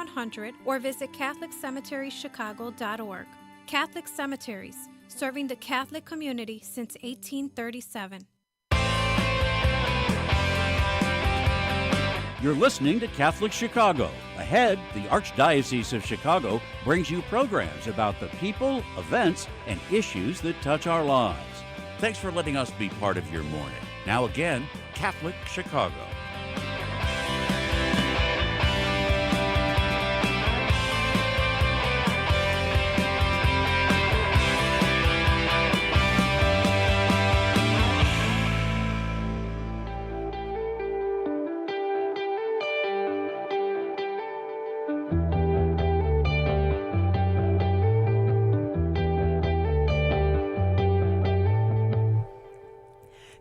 100 or visit CatholicCemeteriesChicago.org. Catholic Cemeteries, serving the Catholic community since 1837. You're listening to Catholic Chicago. Ahead, the Archdiocese of Chicago brings you programs about the people, events, and issues that touch our lives. Thanks for letting us be part of your morning. Now again, Catholic Chicago.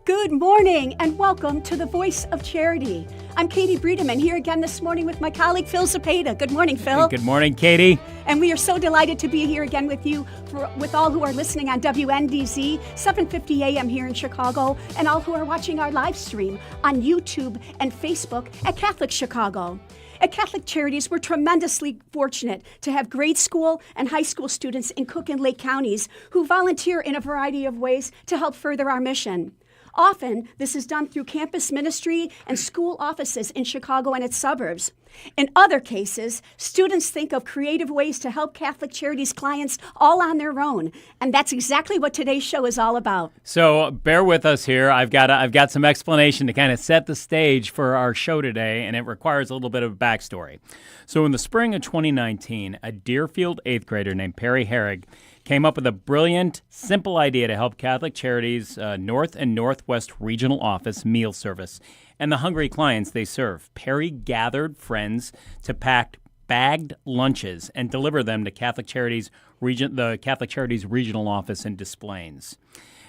Good morning and welcome to the Voice of Charity. I'm Katie Bredemann here again this morning with my colleague Phil Zepeda. Good morning, Phil. Good morning, Katie. And we are so delighted to be here again with you, with all who are listening on WNDZ 750 AM here in Chicago, and all who are watching our live stream on YouTube and Facebook at Catholic Chicago. At Catholic Charities, we're tremendously fortunate to have grade school and high school students in Cook and Lake counties who volunteer in a variety of ways to help further our mission. Often, this is done through campus ministry and school offices in Chicago and its suburbs. In other cases, students think of creative ways to help Catholic Charities clients all on their own, and that's exactly what today's show is all about. So bear with us here. I've got some explanation to kind of set the stage for our show today, and it requires a little bit of backstory. So in the spring of 2019, a Deerfield 8th grader named Perry Harig came up with a brilliant, simple idea to help Catholic Charities' North and Northwest Regional Office meal service and the hungry clients they serve. Perry gathered friends to pack bagged lunches and deliver them to Catholic Charities the Catholic Charities Regional Office in Des Plaines.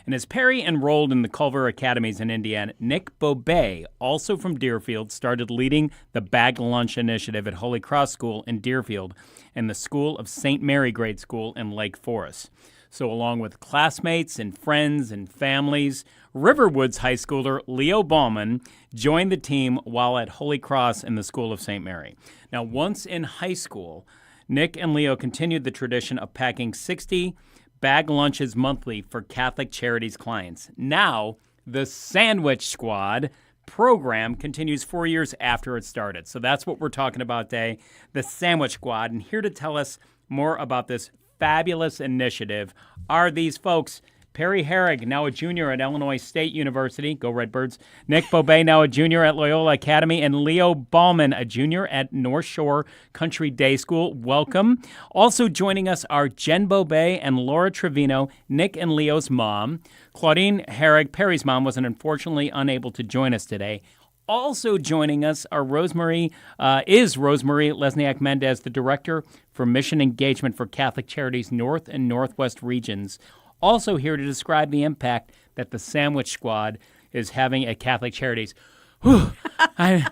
And as Perry enrolled in the Culver Academies in Indiana, Nick Bobay, also from Deerfield, started leading the Bag Lunch Initiative at Holy Cross School in Deerfield and the School of St. Mary Grade School in Lake Forest. So along with classmates and friends and families, Riverwoods high schooler Leo Baumann joined the team while at Holy Cross in the School of St. Mary. Now, once in high school, Nick and Leo continued the tradition of packing 60 bag lunches monthly for Catholic Charities clients. Now, the Sandwich Squad program continues 4 years after it started. So that's what we're talking about today, the Sandwich Squad. And here to tell us more about this fabulous initiative are these folks. Perry Harig, now a junior at Illinois State University, go Redbirds. Nick Bobay, now a junior at Loyola Academy. And Leo Baumann, a junior at North Shore Country Day School. Welcome. Also joining us are Jen Bobay and Laura Trevino, Nick and Leo's mom. Claudine Harig, Perry's mom, was unfortunately unable to join us today. Also joining us are Rosemary Lesniak Mendez, the Director for Mission Engagement for Catholic Charities North and Northwest Regions. Also here to describe the impact that the Sandwich Squad is having at Catholic Charities. Whew, I'm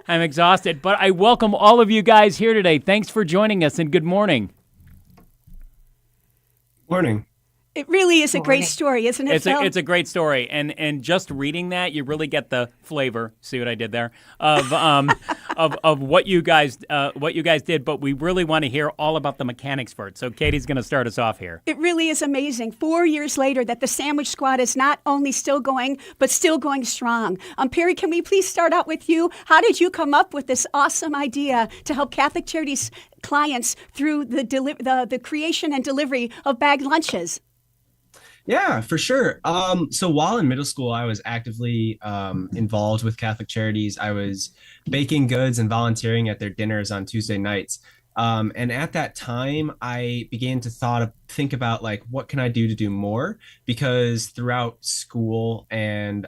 exhausted, but I welcome all of you guys here today. Thanks for joining us, and good morning. Morning. It really is a great story, isn't it, Phil? It's a great story, and just reading that, you really get the flavor. See what I did there of of what you guys did. But we really want to hear all about the mechanics for it. So Katie's going to start us off here. It really is amazing. 4 years later, that the Sandwich Squad is not only still going, but still going strong. Perry, can we please start out with you? How did you come up with this awesome idea to help Catholic Charities clients through the creation and delivery of bagged lunches? Yeah, for sure. So while in middle school, I was actively involved with Catholic Charities. I was baking goods and volunteering at their dinners on Tuesday nights. And at that time, I began to think about like, what can I do more? Because throughout school and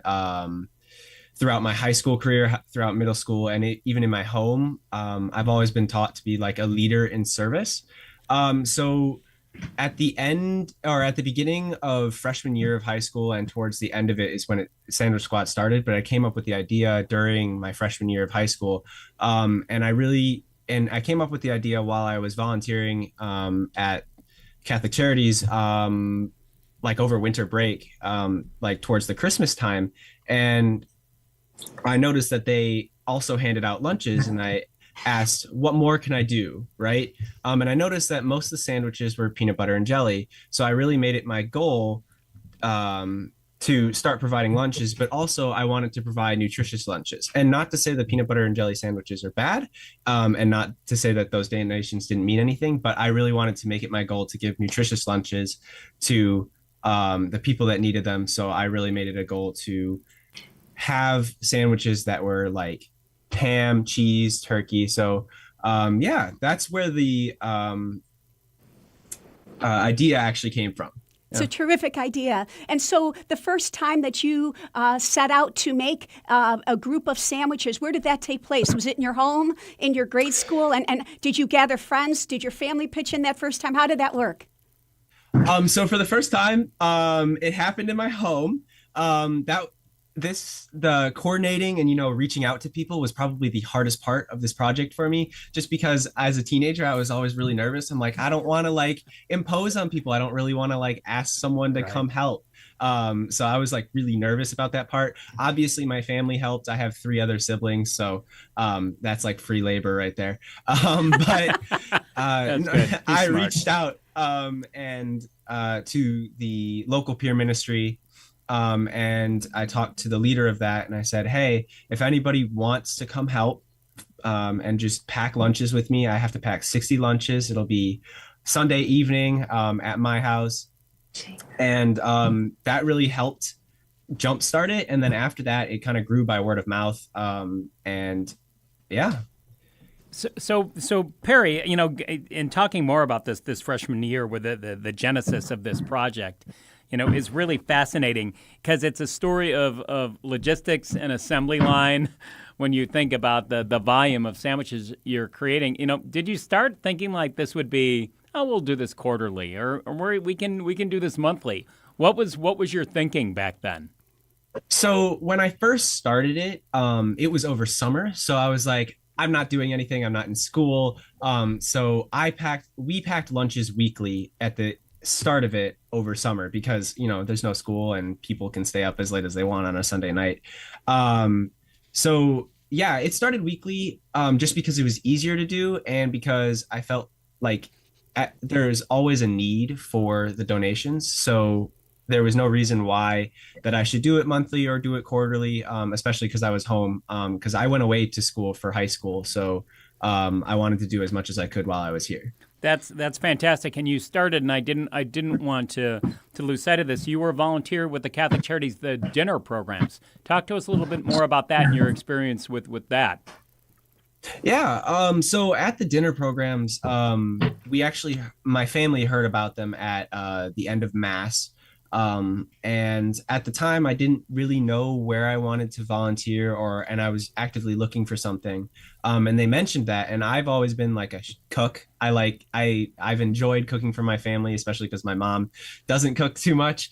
throughout my high school career, throughout middle school, and even in my home, I've always been taught to be like a leader in service. So at the beginning of freshman year of high school and towards the end of it is when Sandwich Squad started, but I came up with the idea during my freshman year of high school. And I came up with the idea while I was volunteering at Catholic Charities, like over winter break, like towards the Christmas time. And I noticed that they also handed out lunches, and I asked, what more can I do? Right. And I noticed that most of the sandwiches were peanut butter and jelly. So I really made it my goal um, to start providing lunches, but also I wanted to provide nutritious lunches. And not to say the peanut butter and jelly sandwiches are bad, and not to say that those donations didn't mean anything, but I really wanted to make it my goal to give nutritious lunches to the people that needed them. So I really made it a goal to have sandwiches that were like ham, cheese, turkey. So yeah, that's where the idea actually came from. It's a terrific idea. And so the first time that you set out to make a group of sandwiches, where did that take place? Was it in your home, in your grade school? And did you gather friends? Did your family pitch in that first time? How did that work? So for the first time, it happened in my home. The coordinating and, reaching out to people was probably the hardest part of this project for me, just because as a teenager, I was always really nervous. I'm like, I don't want to like impose on people. I don't really want to like ask someone to come help. So I was like really nervous about that part. Obviously my family helped. I have 3 other siblings. So, that's like free labor right there. But, I reached out, and to the local peer ministry. And I talked to the leader of that and I said, hey, if anybody wants to come help and just pack lunches with me, I have to pack 60 lunches. It'll be Sunday evening at my house. And that really helped jumpstart it. And then after that, it kind of grew by word of mouth. And yeah. So Perry, in talking more about this freshman year with the genesis of this project, is really fascinating because it's a story of logistics and assembly line. When you think about the volume of sandwiches you're creating, did you start thinking like this would be, oh, we'll do this quarterly, or we can do this monthly? What was your thinking back then? So when I first started it, it was over summer. So I was like, I'm not doing anything. I'm not in school. So we packed lunches weekly at the start of it over summer because, there's no school and people can stay up as late as they want on a Sunday night. So yeah, it started weekly, just because it was easier to do. And because I felt like there's always a need for the donations. So there was no reason why that I should do it monthly or do it quarterly, especially because I was home, because I went away to school for high school. So I wanted to do as much as I could while I was here. That's fantastic. And you started, and I didn't want to lose sight of this. You were a volunteer with the Catholic Charities, the dinner programs. Talk to us a little bit more about that and your experience with that. Yeah. So at the dinner programs, my family heard about them at the end of Mass. And at the time I didn't really know where I wanted to volunteer and I was actively looking for something. And they mentioned that, and I've always been like a cook. I've enjoyed cooking for my family, especially because my mom doesn't cook too much.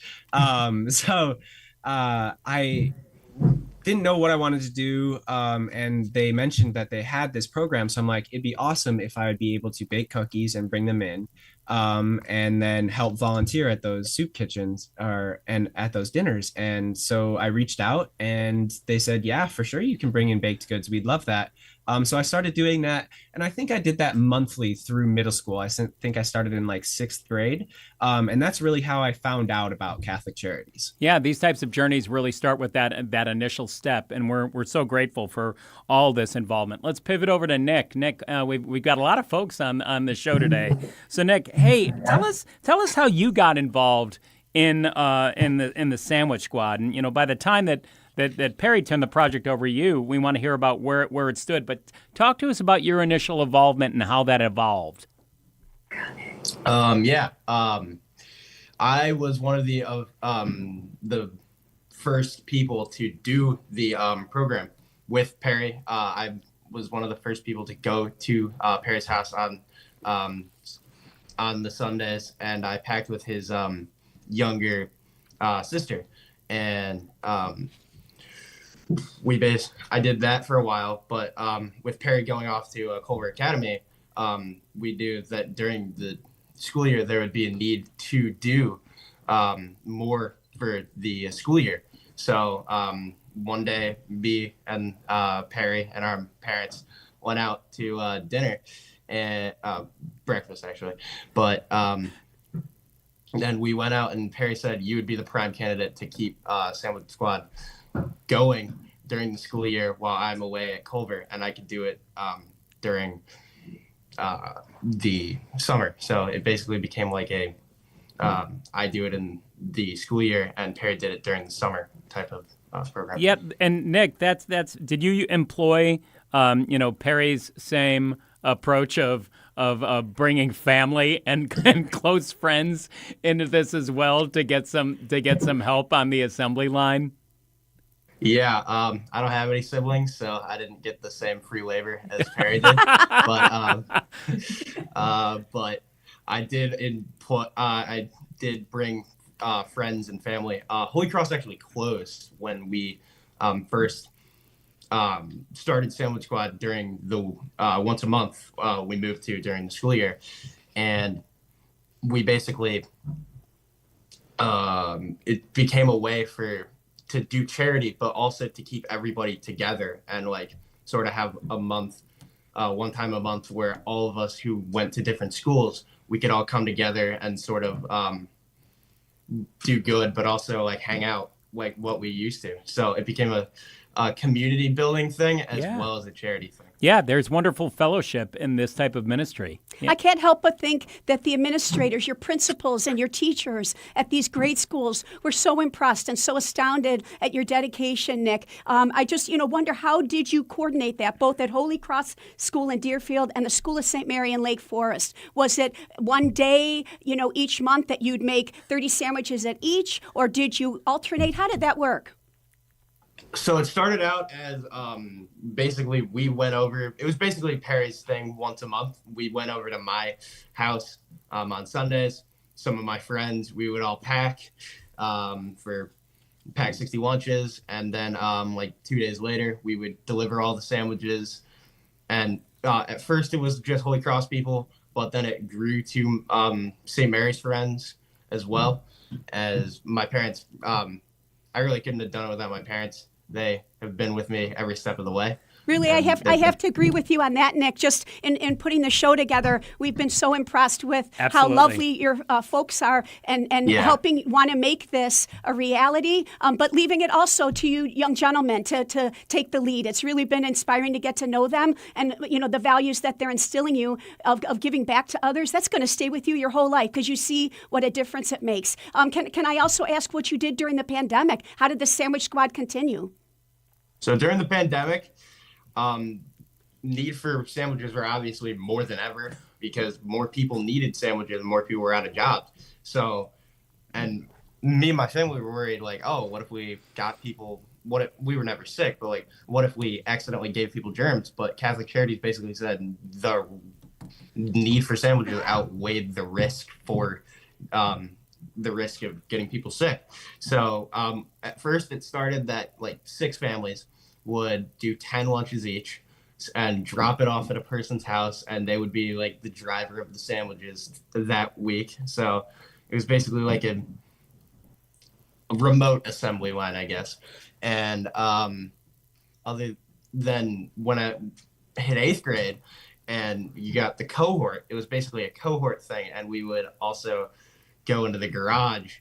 So I didn't know what I wanted to do. And they mentioned that they had this program. So I'm like, it'd be awesome if I would be able to bake cookies and bring them in. And then help volunteer at those soup kitchens and at those dinners. And so I reached out and they said, yeah, for sure, you can bring in baked goods. We'd love that. So I started doing that, and I think I did that monthly through middle school. I think I started in like 6th grade. And that's really how I found out about Catholic Charities. Yeah, these types of journeys really start with that initial step, and we're so grateful for all this involvement. Let's pivot over to Nick. Nick, we've got a lot of folks on the show today. So Nick, hey, tell us how you got involved in the Sandwich Squad, and by the time that Perry turned the project over to you, we want to hear about where it stood. But talk to us about your initial involvement and how that evolved. I was one of the first people to do the program with Perry. I was one of the first people to go to Perry's house on the Sundays, and I packed with his younger sister, and I did that for a while, but with Perry going off to Culver Academy, we knew that during the school year there would be a need to do more for the school year. So one day, me and Perry and our parents went out to dinner and breakfast actually, but then we went out and Perry said you would be the prime candidate to keep Sandwich Squad going during the school year while I'm away at Culver, and I could do it during the summer. So it basically became like I do it in the school year and Perry did it during the summer type of program. Yep. And Nick, that's did you employ Perry's same approach of bringing family and close friends into this as well to get some help on the assembly line? Yeah, I don't have any siblings, so I didn't get the same free labor as Perry did. But I did bring friends and family. Holy Cross actually closed when we first started Sandwich Squad during the once a month we moved to during the school year, and we basically it became a way to do charity, but also to keep everybody together and like sort of have a month, one time a month where all of us who went to different schools, we could all come together and sort of do good, but also like hang out like what we used to. So it became a community building thing as well as a charity thing. Yeah, there's wonderful fellowship in this type of ministry. Yeah. I can't help but think that the administrators, your principals, and your teachers at these great schools were so impressed and so astounded at your dedication, Nick. I just, wonder, how did you coordinate that, both at Holy Cross School in Deerfield and the School of St. Mary in Lake Forest? Was it one day, each month that you'd make 30 sandwiches at each, or did you alternate? How did that work? So it started out as basically we went over. It was basically Perry's thing once a month. We went over to my house on Sundays. Some of my friends, we would all pack 60 lunches, and then like 2 days later, we would deliver all the sandwiches. And at first, it was just Holy Cross people, but then it grew to St. Mary's friends as well. As my parents, I really couldn't have done it without my parents. They have been with me every step of the way. Really, I have to agree with you on that, Nick. Just in putting the show together, we've been so impressed with how lovely your folks are and helping want to make this a reality, but leaving it also to you young gentlemen to take the lead. It's really been inspiring to get to know them and, the values that they're instilling you of giving back to others. That's going to stay with you your whole life because you see what a difference it makes. Can I also ask what you did during the pandemic? How did the Sandwich Squad continue? So during the pandemic, need for sandwiches were obviously more than ever because more people needed sandwiches and more people were out of jobs. So, and me and my family were worried like, oh, what if we got people, what if we were never sick, but like, what if we accidentally gave people germs? But Catholic Charities basically said the need for sandwiches outweighed the risk for, the risk of getting people sick. So, at first it started that like 6 families would do 10 lunches each and drop it off at a person's house, and they would be like the driver of the sandwiches that week. So it was basically like a remote assembly line, I guess. And other than when I hit 8th grade and you got the cohort, it was basically a cohort thing, and we would also go into the garage,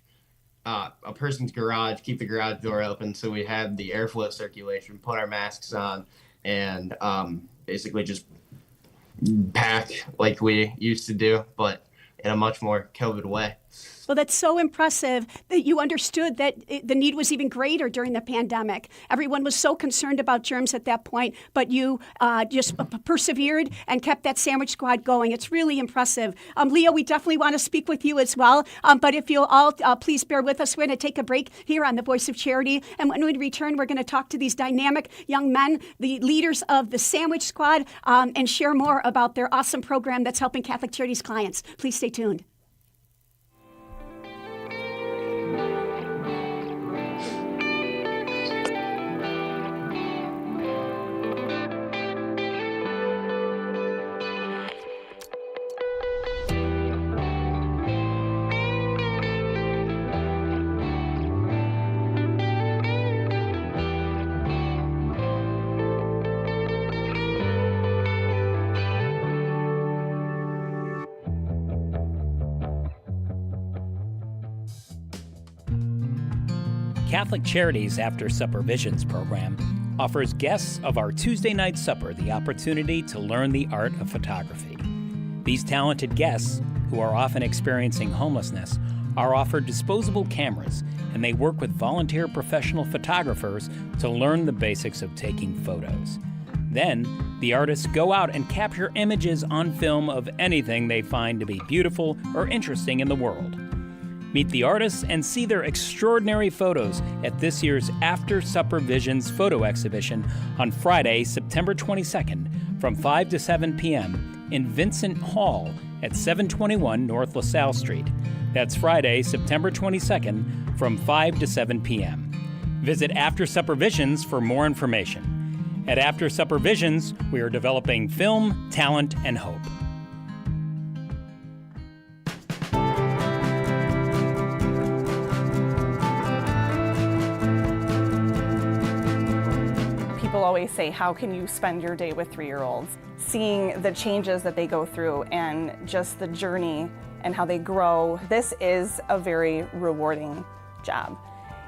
a person's garage, keep the garage door open so we had the airflow circulation, put our masks on, and basically just pack like we used to do, but in a much more COVID way. Well, that's so impressive that you understood that the need was even greater during the pandemic. Everyone was so concerned about germs at that point, but you just persevered and kept that Sandwich Squad going. It's really impressive. Leo, we definitely want to speak with you as well, but if you'll all please bear with us, we're going to take a break here on The Voice of Charity, and when we return, we're going to talk to these dynamic young men, the leaders of the Sandwich Squad, and share more about their awesome program that's helping Catholic Charities clients. Please stay tuned. Catholic Charities After Supper Visions program offers guests of our Tuesday night supper the opportunity to learn the art of photography. These talented guests, who are often experiencing homelessness, are offered disposable cameras, and they work with volunteer professional photographers to learn the basics of taking photos. Then, the artists go out and capture images on film of anything they find to be beautiful or interesting in the world. Meet the artists and see their extraordinary photos at this year's After Supper Visions photo exhibition on Friday, September 22nd from 5 to 7 p.m. in Vincent Hall at 721 North LaSalle Street. That's Friday, September 22nd from 5 to 7 p.m. Visit After Supper Visions for more information. At After Supper Visions, we are developing film, talent, and hope. People always say, how can you spend your day with 3-year-olds? Seeing the changes that they go through and just the journey and how they grow, this is a very rewarding job.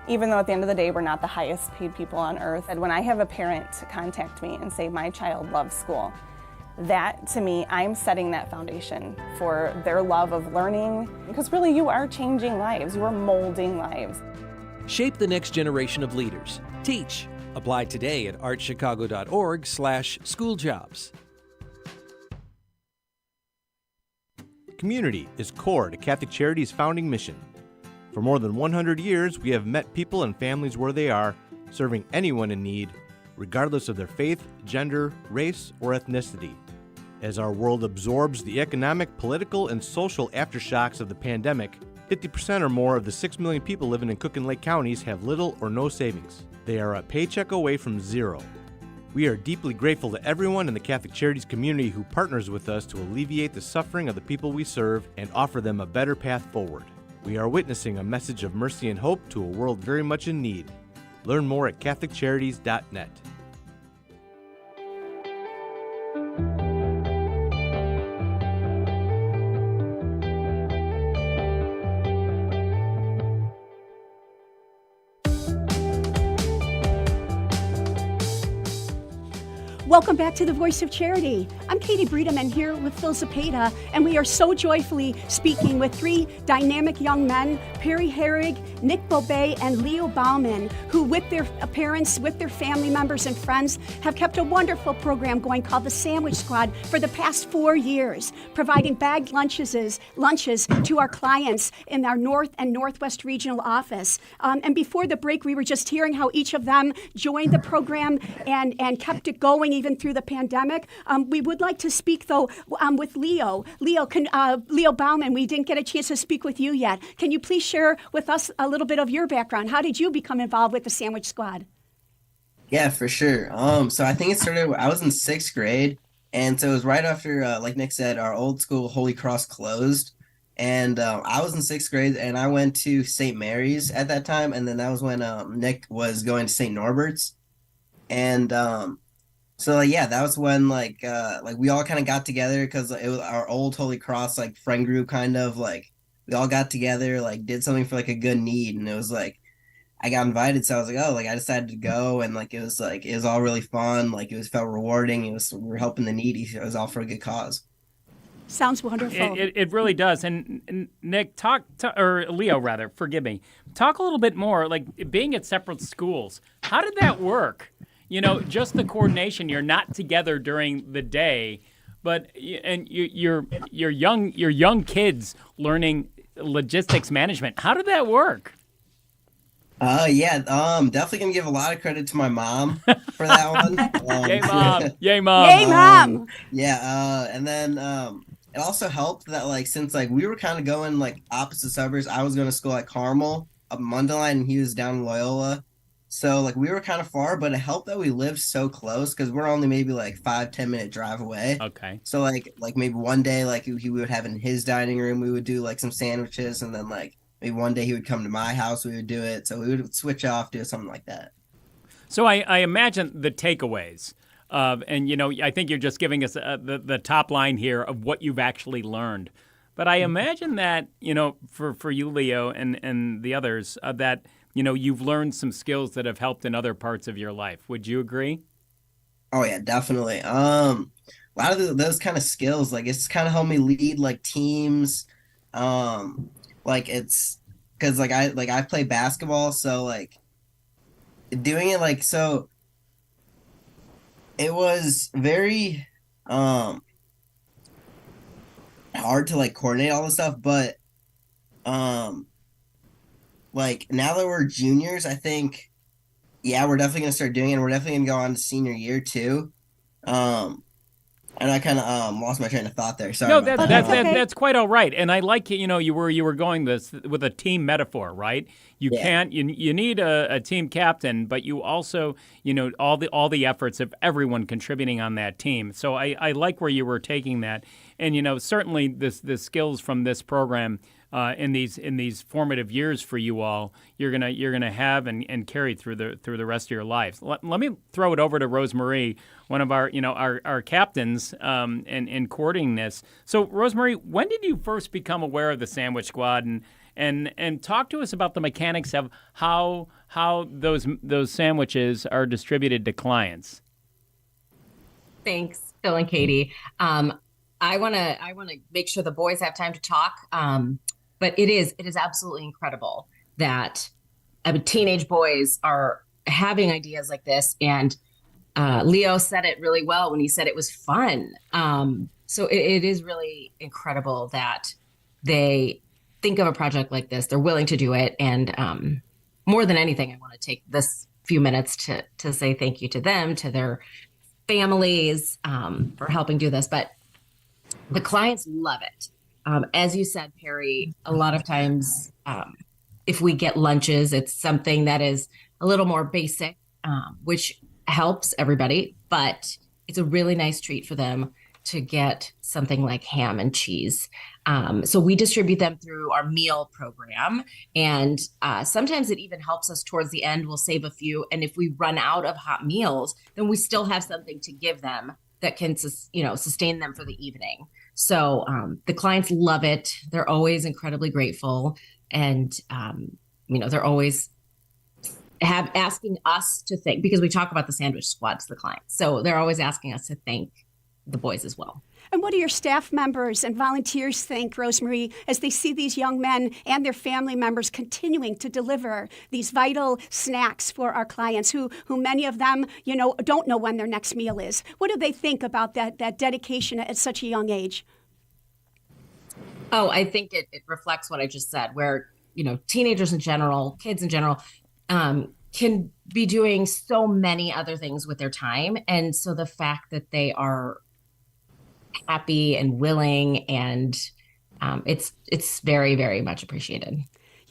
Even though at the end of the day, we're not the highest paid people on earth. And when I have a parent contact me and say, my child loves school, that to me, I'm setting that foundation for their love of learning. Because really, you are changing lives, you are molding lives. Shape the next generation of leaders. Teach. Apply today at archchicago.org/schooljobs. Community is core to Catholic Charities' founding mission. For more than 100 years, we have met people and families where they are, serving anyone in need, regardless of their faith, gender, race, or ethnicity. As our world absorbs the economic, political, and social aftershocks of the pandemic, 50% or more of the 6 million people living in Cook and Lake counties have little or no savings. They are a paycheck away from zero. We are deeply grateful to everyone in the Catholic Charities community who partners with us to alleviate the suffering of the people we serve and offer them a better path forward. We are witnessing a message of mercy and hope to a world very much in need. Learn more at CatholicCharities.net. Welcome back to the Voice of Charity. I'm Katie Bredemann here with Phil Zepeda, and we are so joyfully speaking with 3 dynamic young men, Perry Harig, Nick Bobay, and Leo Baumann, who with their parents, with their family members and friends, have kept a wonderful program going called the Sandwich Squad for the past 4 years, providing bagged lunches to our clients in our North and Northwest Regional Office. And before the break, we were just hearing how each of them joined the program and kept it going even through the pandemic. We would like to speak, though, with Leo. Leo Baumann, we didn't get a chance to speak with you yet. Can you please share with us a little bit of your background? How did you become involved with the Sandwich Squad? Yeah, for sure. So I think it started, I was in 6th grade, and so it was right after, like Nick said, our old school Holy Cross closed. And I was in 6th grade, and I went to St. Mary's at that time, and then that was when Nick was going to St. Norbert's. And so yeah, that was when like we all kind of got together because it was our old Holy Cross like friend group kind of like we all got together, like did something for like a good need, and it was like I got invited, so I was like, oh, like I decided to go, and like it was all really fun, like it felt rewarding. We were helping the needy. It was all for a good cause. Sounds wonderful. It really does. And Nick, or Leo rather, forgive me, talk a little bit more. Like being at separate schools, how did that work? You know, just the coordination. You're not together during the day, but you're young kids learning logistics management. How did that work? Definitely gonna give a lot of credit to my mom for that one. Yay, mom! Yay, mom! Yay, mom! And then it also helped that like since like we were kind of going like opposite suburbs. I was going to school at Carmel up in Mundelein, and he was down in Loyola. So like we were kind of far, but it helped that we lived so close because we're only maybe like 5-10 minute drive away. Okay. So like maybe one day like we would have in his dining room, we would do like some sandwiches, and then like maybe one day he would come to my house, we would do it. So we would switch off, do something like that. So I imagine the takeaways, and you know I think you're just giving us the top line here of what you've actually learned. But I imagine that, you know, for you, Leo, and the others, that you've learned some skills that have helped in other parts of your life. Would you agree? Oh yeah, definitely. A lot of those kind of skills, like it's kind of helped me lead like teams. Like it's because I play basketball, so like doing it like so it was very hard to like coordinate all this stuff, but like now that we're juniors, I think yeah, we're definitely gonna start doing it, and we're definitely gonna go on to senior year too. And I kind of lost my train of thought there. Sorry. No, about that. that's quite all right. And I like you were going this with a team metaphor, right? You need a team captain, but you also all the efforts of everyone contributing on that team. So I like where you were taking that, and certainly the skills from this program. In these formative years for you all, you're gonna have and carry through the rest of your lives. Let me throw it over to Rosemarie, one of our captains in coordinating this. So Rosemarie, when did you first become aware of the Sandwich Squad, and talk to us about the mechanics of how those sandwiches are distributed to clients? Thanks, Phil and Katie. I wanna make sure the boys have time to talk. But it is absolutely incredible that teenage boys are having ideas like this. And Leo said it really well when he said it was fun. So it is really incredible that they think of a project like this. They're willing to do it. And more than anything, I want to take this few minutes to say thank you to them, to their families for helping do this. But the clients love it. As you said, Perry, a lot of times if we get lunches, it's something that is a little more basic, which helps everybody, but it's a really nice treat for them to get something like ham and cheese. So we distribute them through our meal program. And sometimes it even helps us towards the end. We'll save a few. And if we run out of hot meals, then we still have something to give them that can sustain them for the evening. So the clients love it. They're always incredibly grateful. And, they're always asking us to thank, because we talk about the Sandwich Squad to the clients. So they're always asking us to thank the boys as well. And what do your staff members and volunteers think, Rosemarie, as they see these young men and their family members continuing to deliver these vital snacks for our clients who many of them, don't know when their next meal is? What do they think about that dedication at such a young age? Oh, I think it reflects what I just said, where, teenagers in general, kids in general, can be doing so many other things with their time. And so the fact that they are happy and willing, and it's very, very much appreciated.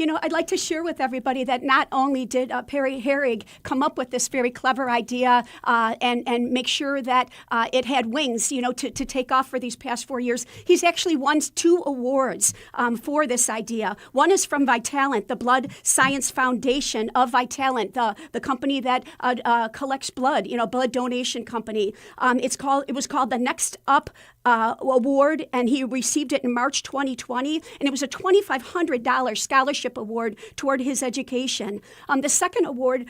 I'd like to share with everybody that not only did Perry Harig come up with this very clever idea and make sure that it had wings, to take off for these past 4 years, he's actually won 2 awards for this idea. One is from Vitalent, the Blood Science Foundation of Vitalent, the company that collects blood, blood donation company. It was called the Next Up award, and he received it in March 2020, and it was a $2,500 scholarship award toward his education. The second award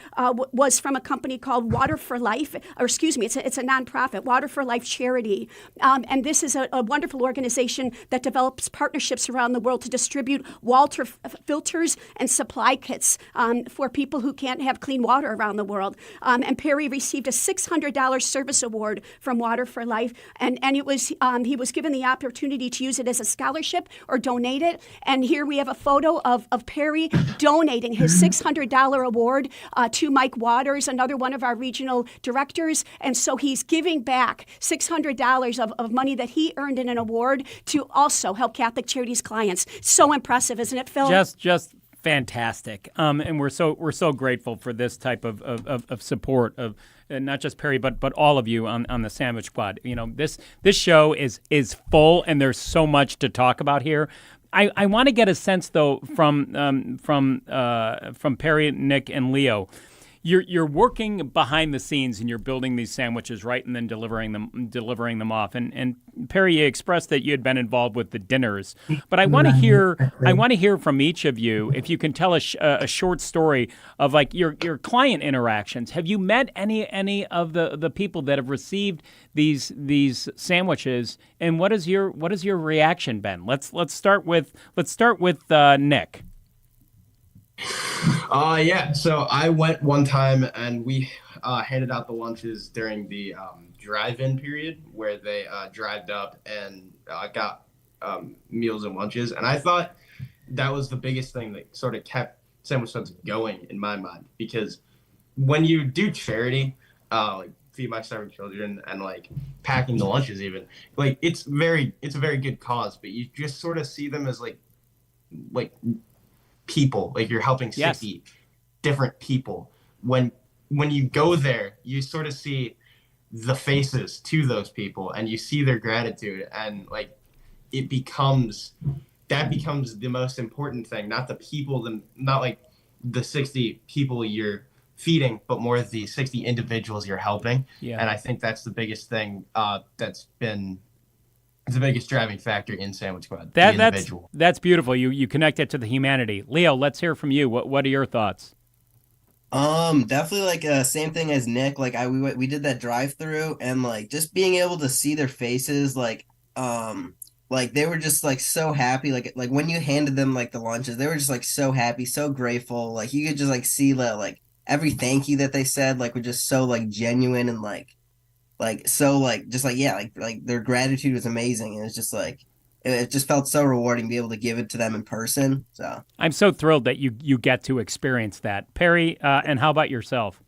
was from a company called Water for Life, it's a nonprofit, Water for Life charity, and this is a wonderful organization that develops partnerships around the world to distribute water filters and supply kits for people who can't have clean water around the world. And Perry received a $600 service award from Water for Life, and it was he was given the opportunity to use it as a scholarship or donate it. And here we have a photo of Perry donating his $600 award to Mike Waters, another one of our regional directors. And so he's giving back $600 of money that he earned in an award to also help Catholic Charities clients. So impressive, isn't it, Phil? Just fantastic. And we're so grateful for this type of support of not just Perry, but all of you on the Sandwich Squad. This show is full, and there's so much to talk about here. I want to get a sense, though, from Perry, Nick, and Leo. you're working behind the scenes and you're building these sandwiches, right, and then delivering them off. And Perry, you expressed that you had been involved with the dinners, but I want to hear from each of you if you can tell us a short story of like your client interactions. Have you met any of the people that have received these sandwiches, and what is your reaction been? Let's start with Nick. Yeah, so I went one time and we handed out the lunches during the drive-in period where they drived up and got meals and lunches. And I thought that was the biggest thing that sort of kept Sandwich Studs going in my mind, because when you do charity, like Feed My Starving Children and like packing the lunches even, like it's a very good cause, but you just sort of see them as like people, like you're helping 60 different people. When you go there, you sort of see the faces to those people and you see their gratitude, and like that becomes the most important thing, not the people, not like the 60 people you're feeding, but more the 60 individuals you're helping. And I think that's the biggest thing that's been the biggest driving factor in Sandwich Squad. That's beautiful. You connect it to the humanity. Leo, let's hear from you. What are your thoughts? Definitely like same thing as Nick. Like we did that drive-through, and like just being able to see their faces, like they were just like so happy. Like when you handed them like the lunches, they were just like so happy, so grateful. Like you could just like see that like every thank you that they said like were just so like genuine, and like so like just like like their gratitude was amazing, and it's just like it just felt so rewarding to be able to give it to them in person. So I'm so thrilled that you get to experience that. Perry, and how about yourself?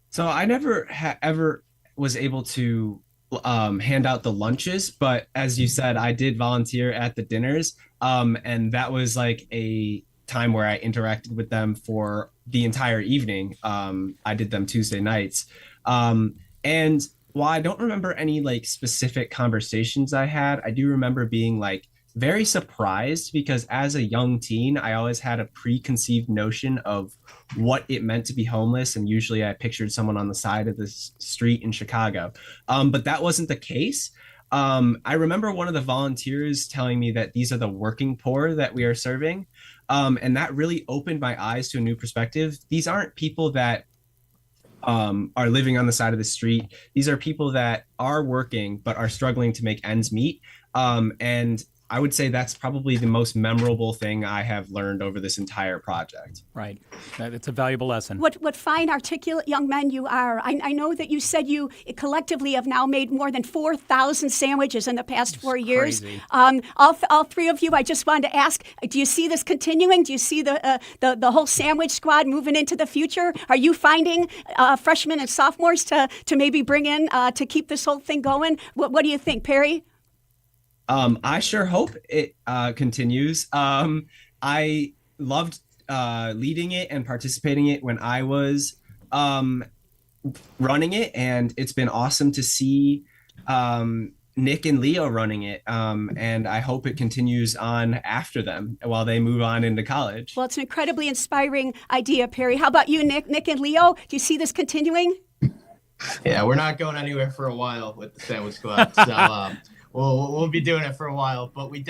So I never ever was able to hand out the lunches, but as you said, I did volunteer at the dinners, and that was like a time where I interacted with them for the entire evening. I did them Tuesday nights. And while I don't remember any like specific conversations I had, I do remember being like very surprised, because as a young teen, I always had a preconceived notion of what it meant to be homeless. And usually I pictured someone on the side of the street in Chicago. But that wasn't the case. I remember one of the volunteers telling me that these are the working poor that we are serving. And that really opened my eyes to a new perspective. These aren't people that are living on the side of the street. These are people that are working but are struggling to make ends meet. And I would say that's probably the most memorable thing I have learned over this entire project. Right. It's a valuable lesson. What fine, articulate young men you are. I know that you said you collectively have now made more than 4,000 sandwiches in the past 4 years. Crazy. All three of you, I just wanted to ask, do you see this continuing? Do you see the whole sandwich squad moving into the future? Are you finding freshmen and sophomores to maybe bring in to keep this whole thing going? What do you think, Perry? I sure hope it continues. I loved leading it and participating in it when I was running it, and it's been awesome to see Nick and Leo running it, and I hope it continues on after them while they move on into college. Well, it's an incredibly inspiring idea, Perry. How about you, Nick? Nick and Leo, do you see this continuing? Yeah, we're not going anywhere for a while with the Sandwich Squad, so we'll be doing it for a while, but we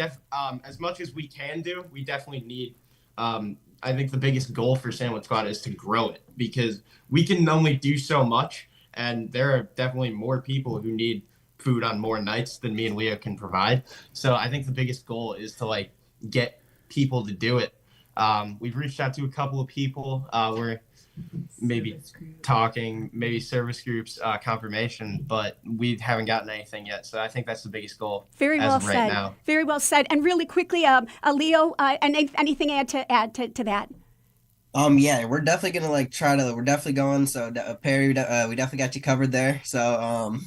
as much as we can do, we definitely need, I think the biggest goal for Sandwich Squad is to grow it, because we can only do so much, and there are definitely more people who need food on more nights than me and Leo can provide. So I think the biggest goal is to like get people to do it. We've reached out to a couple of people. We're maybe talking, maybe service groups, confirmation, but we haven't gotten anything yet. So I think that's the biggest goal. Very well said. Right now. Very well said. And really quickly, Leo, anything to add to that? Yeah, we're definitely gonna we're definitely going. So Perry, we definitely got you covered there. So,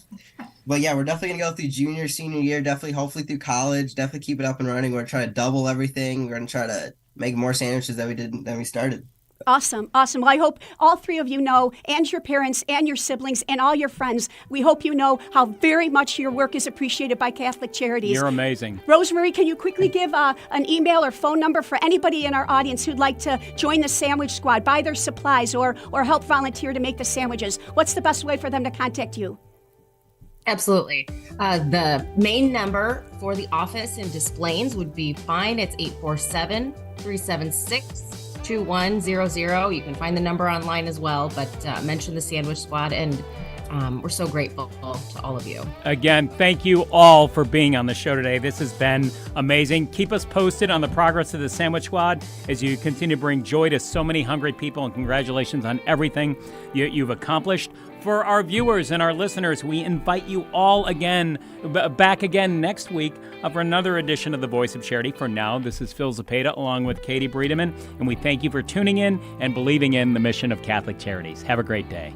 but yeah, we're definitely gonna go through junior, senior year, definitely, hopefully through college, definitely keep it up and running. We're gonna try to double everything. We're gonna try to make more sandwiches than we started. Awesome. Well, I hope all three of you know, and your parents and your siblings and all your friends, we hope you know how very much your work is appreciated by Catholic Charities. You're amazing. Rosemary, can you quickly give an email or phone number for anybody in our audience who'd like to join the Sandwich Squad, buy their supplies, or help volunteer to make the sandwiches? What's the best way for them to contact you? Absolutely. The main number for the office in Des Plaines would be fine. It's 847-376-2100. You can find the number online as well, but mention the Sandwich Squad, and we're so grateful to all of you. Again, thank you all for being on the show today. This has been amazing. Keep us posted on the progress of the Sandwich Squad as you continue to bring joy to so many hungry people, and congratulations on everything you've accomplished. For our viewers and our listeners, we invite you all back again next week for another edition of The Voice of Charity. For now, this is Phil Zepeda along with Katie Bredemann, and we thank you for tuning in and believing in the mission of Catholic Charities. Have a great day.